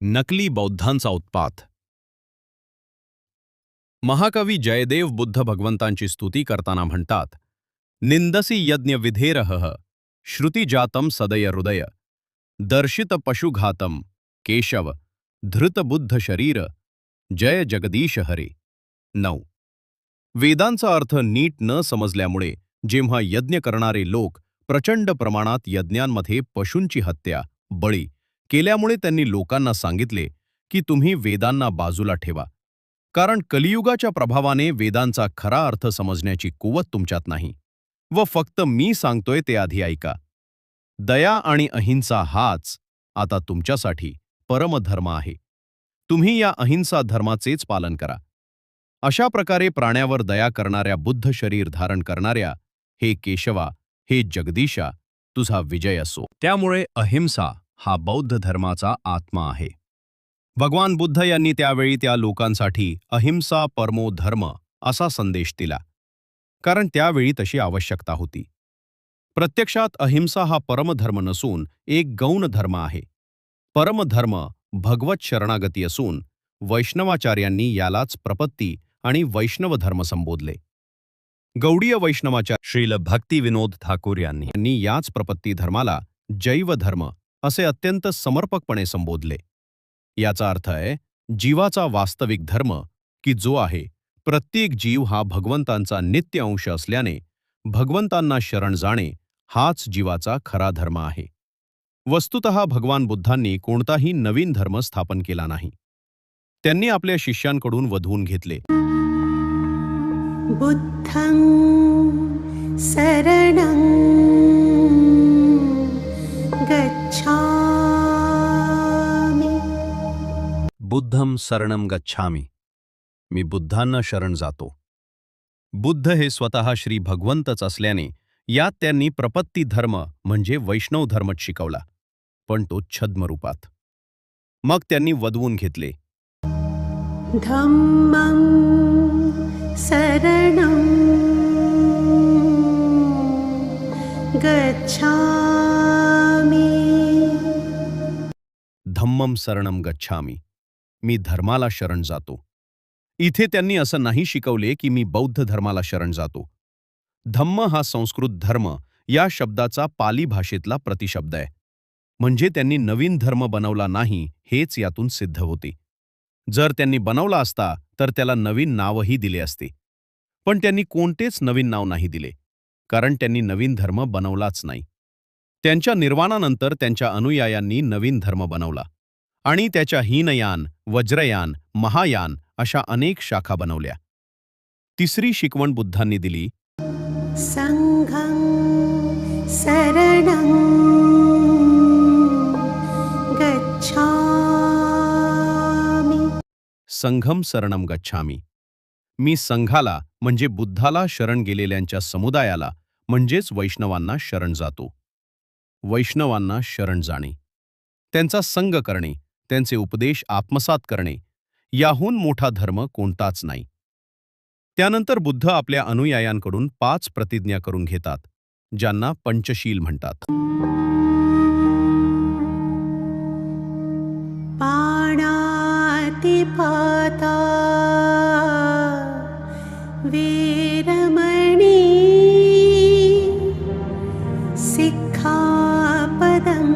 नकली बौद्धांचा उत्पात. महाकवी जयदेव बुद्ध भगवंतांची स्तुती करताना म्हणतात, निंदसी यज्ञ विधेरह श्रुतिजातम सदय हृदय दर्शित पशुघातम केशव धृत बुद्ध शरीर जय जगदीश हरे. 9. वेदांचा अर्थ नीट न समजल्यामुळे जेव्हा यज्ञ करणारे लोक प्रचंड प्रमाणात यज्ञांमध्ये पशूंची हत्या, बळी केल्यामुळे त्यांनी लोकांना सांगितले की तुम्ही वेदांना बाजूला ठेवा, कारण कलियुगाच्या प्रभावाने वेदांचा खरा अर्थ समजण्याची कुवत तुमच्यात नाही व फक्त मी सांगतोय ते आधी ऐका. दया आणि अहिंसा हाच आता तुमच्यासाठी परमधर्म आहे. तुम्ही या अहिंसा धर्माचेच पालन करा. अशा प्रकारे प्राण्यावर दया करणाऱ्या बुद्ध शरीर धारण करणाऱ्या हे केशवा, हे जगदीशा, तुझा विजय असो. त्यामुळे अहिंसा हा बौद्ध धर्माचा आत्मा आहे. भगवान बुद्ध यांनी त्यावेळी त्या लोकांसाठी अहिंसा परमो धर्म असा संदेश दिला, कारण त्यावेळी तशी आवश्यकता होती. प्रत्यक्षात अहिंसा हा परमधर्म नसून एक गौण धर्म आहे. परमधर्म भगवत शरणागती असून वैष्णवाचार्यांनी यालाच प्रपत्ती आणि वैष्णव धर्म संबोधले. गौडीय वैष्णवाचार्य श्रील भक्ती विनोद ठाकूर यांनी याच प्रपत्ती धर्माला जैव धर्म असे अत्यंत समर्पकपणे संबोधले. याचा अर्थ आहे जीवाचा वास्तविक धर्म, की जो आहे प्रत्येक जीव हा भगवंतांचा नित्य अंश असल्याने भगवंतांना शरण जाणे हाच जीवाचा खरा धर्म आहे. वस्तुतः भगवान बुद्धांनी कोणताही नवीन धर्म स्थापन केला नाही. त्यांनी आपल्या शिष्यांकडून वधवून घेतले. बुद्धं शरणं गच्छामि. बुद्धम शरणम गच्छामि. मी बुद्धांना शरण जातो. बुद्ध हे स्वतः श्री भगवंतच असल्याने यात त्यांनी प्रपत्ती धर्म म्हणजे वैष्णव धर्मच शिकवला, पण तो छद्म रूपात. मग त्यांनी वधवून घेतले. धम्मं शरणं गच्छामि. धम्मम शरणम गच्छामि. मी धर्माला शरण जातो. इथे त्यांनी असं नाही शिकवले की मी बौद्ध धर्माला शरण जातो. धम्म हा संस्कृत धर्म या शब्दाचा पाली भाषेतला प्रतिशब्द आहे. म्हणजे त्यांनी नवीन धर्म बनवला नाही हेच यातून सिद्ध होते. जर त्यांनी बनवला असता तर त्याला नवीन नावही दिले असते, पण त्यांनी कोणतेच नवीन नाव नाही दिले, कारण त्यांनी नवीन धर्म बनवलाच नाही. त्यांच्या निर्वाणानंतर त्यांच्या अनुयायांनी नवीन धर्म बनवला आणि त्याच्या हीनयान, वज्रयान, महायान अशा अनेक शाखा बनवल्या. तिसरी शिकवण बुद्धांनी दिली. संघं शरणं गच्छामि. संघम शरणम गच्छामि. मी संघाला म्हणजे बुद्धाला शरण गेलेल्यांच्या समुदायाला म्हणजेच वैष्णवांना शरण जातो. वैष्णवांना शरण जाणे, त्यांचा संग करणे, त्यांचे उपदेश आत्मसात करणे याहून मोठा धर्म कोणताच नाही. त्यानंतर बुद्ध आपल्या अनुयायांकडून 5 प्रतिज्ञा करून घेतात, ज्यांना पंचशील म्हणतात. पाणातिपाता वीरमणी सिक्खापदं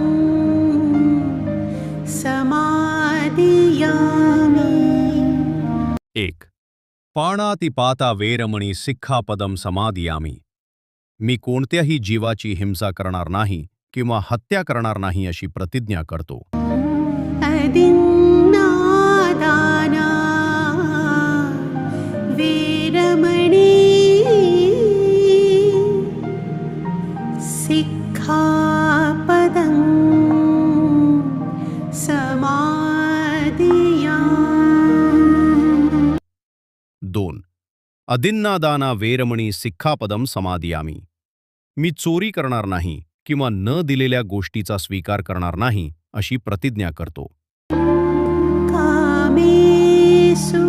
समादियामि. 1. पाणातिपाता वेरमणी सिक्खापदम समादियामि. मी कोणत्याही जीवाची हिंसा करणार नाही किंवा हत्या करणार नाही अशी प्रतिज्ञा करतो. अदिन्नादाना वीरमणी सिक्खापदं समादियामि. 2. अदिन्नादाना वेरमणी सिक्खापदम समादियामि. मी चोरी करणार नाही किंवा न दिलेल्या गोष्टीचा स्वीकार करणार नाही अशी प्रतिज्ञा करतो. कामेषु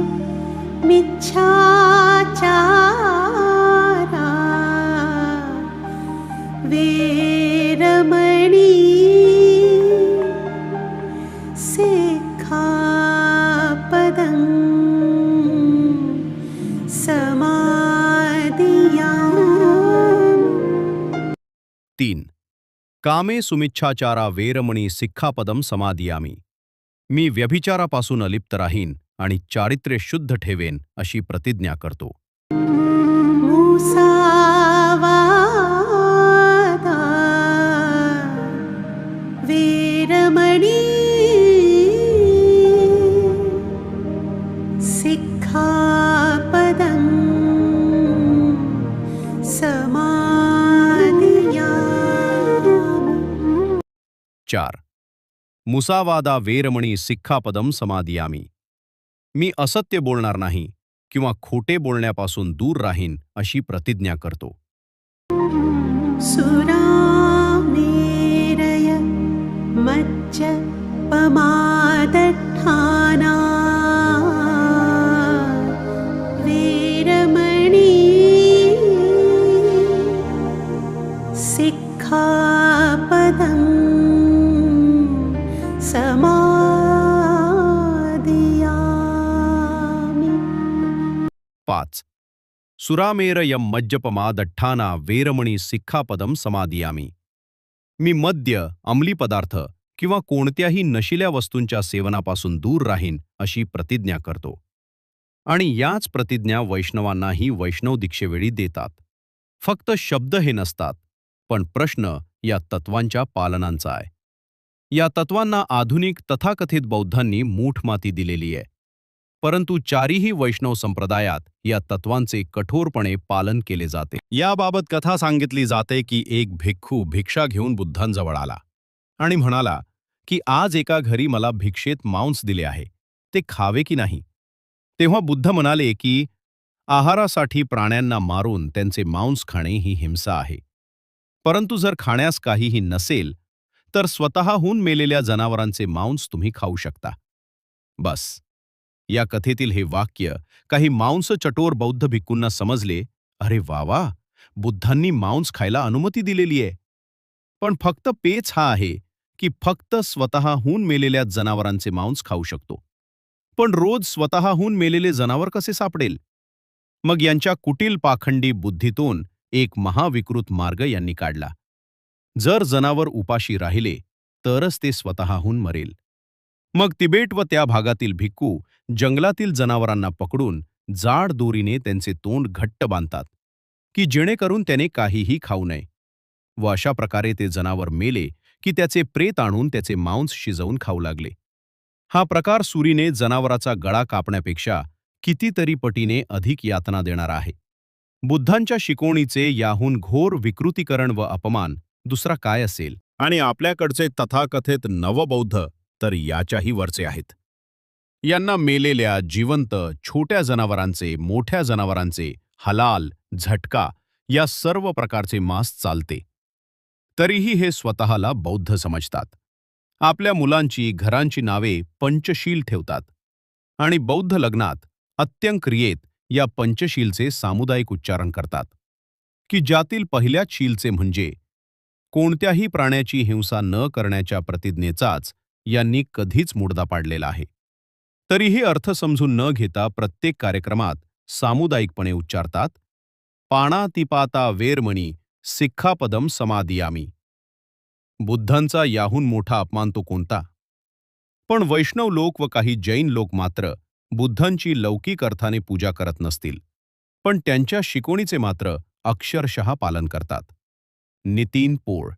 मिच्छाचारा वेरमणी सिक्खापदं कामे सुमिच्छाचारा वेरमणी सिक्खापदम समादियामी. मी व्यभिचारापासून अलिप्त राहीन आणि चारित्र्य शुद्ध ठेवेन अशी प्रतिज्ञा करतो. मुसावादा वेरमणी सिक्खापदं समादियामि. 4. मुसावादा वेरमणी सिक्खापदम समादियामी. मी असत्य बोलणार नाही किंवा खोटे बोलण्यापासून दूर राहीन अशी प्रतिज्ञा करतो. सुरामेरय मज्जपमादठाना वेरमणी सिक्खापदं समादियामि. 5. सुरामेरयम मज्जपमादठ्ठाना वेरमणी सिक्खापदम समादियामी. मी मद्य, अंमली पदार्थ किंवा कोणत्याही नशिल्या वस्तूंच्या सेवनापासून दूर राहीन अशी प्रतिज्ञा करतो. आणि याच प्रतिज्ञा वैष्णवांनाही वैष्णव दीक्षेवेळी देतात. फक्त शब्द हे नसतात, पण प्रश्न या तत्वांच्या पालनांचा आहे. या तत्वांना आधुनिक तथाकथित बौद्धांनी मूठमाती दिलेली आहे. परंतु चारीही वैष्णव संप्रदायात या तत्वांचे कठोरपणे पालन केले जाते. याबाबत कथा सांगितली जाते की एक भिक्खू भिक्षा घेऊन बुद्धांजवळ आला आणि म्हणाला की आज एका घरी मला भिक्षेत मांस दिले आहे, ते खावे की नाही. तेव्हा बुद्ध म्हणाले की आहारासाठी प्राण्यांना मारून त्यांचे मांस खाणे ही हिंसा आहे. परंतु जर खाण्यास काहीही नसेल तर स्वतःहून मेलेल्या जनावरांचे मांस तुम्ही खाऊ शकता. बस. या कथेतील हे वाक्य काही मांस चटोर बौद्ध भिक्खूंना समजले, अरे वा वा, बुद्धांनी मांस खायला अनुमती दिलेली आहे. पण फक्त पेच हा आहे की फक्त स्वतःहून मेलेल्या जनावरांचे मांस खाऊ शकतो. पण रोज स्वतःहून मेलेले जनावर कसे सापडेल? मग यांच्या कुटील पाखंडी बुद्धीतून एक महाविकृत मार्ग यांनी काढला. जर जनावर उपाशी राहिले तरच ते स्वतःहून मरेल. मग तिबेट व त्या भागातील भिक्खू जंगलातील जनावरांना पकडून जाड दोरीने त्यांचे तोंड घट्ट बांधतात की जेणेकरून त्याने काहीही खाऊ नये. व अशा प्रकारे ते जनावर मेले की त्याचे प्रेत आणून त्याचे मांस शिजवून खाऊ लागले. हा प्रकार सुरीने जनावराचा गळा कापण्यापेक्षा कितीतरी पटीने अधिक यातना देणारा आहे. बुद्धांच्या शिकवणीचे याहून घोर विकृतीकरण व अपमान दुसरा काय असेल? आणि आपल्याकडचे तथाकथित नवबौद्ध तर याच्याही वरचे आहेत. यांना मेलेल्या, जिवंत, छोट्या जनावरांचे, मोठ्या जनावरांचे, हलाल, झटका या सर्व प्रकारचे मांस चालते. तरीही हे स्वतःला बौद्ध समजतात. आपल्या मुलांची, घरांची नावे पंचशील ठेवतात आणि बौद्ध लग्नात अंत्यक्रियेत या पंचशीलचे सामुदायिक उच्चारण करतात की ज्यातील पहिल्याच शीलचे म्हणजे कोणत्याही प्राण्याची हिंसा न करण्याच्या प्रतिज्ञेचाच यांनी कधीच मुडदा पाडलेला आहे. तरीही अर्थ समजून न घेता प्रत्येक कार्यक्रमात सामुदायिकपणे उच्चारतात, पाणातिपाता वेरमणी सिक्खापदम समादियामी. बुद्धांचा याहून मोठा अपमान तो कोणता? पण वैष्णव लोक व काही जैन लोक मात्र बुद्धांची लौकिक अर्थाने पूजा करत नसतील, पण त्यांच्या शिकवणीचे मात्र अक्षरशः पालन करतात. नितीन पोळ.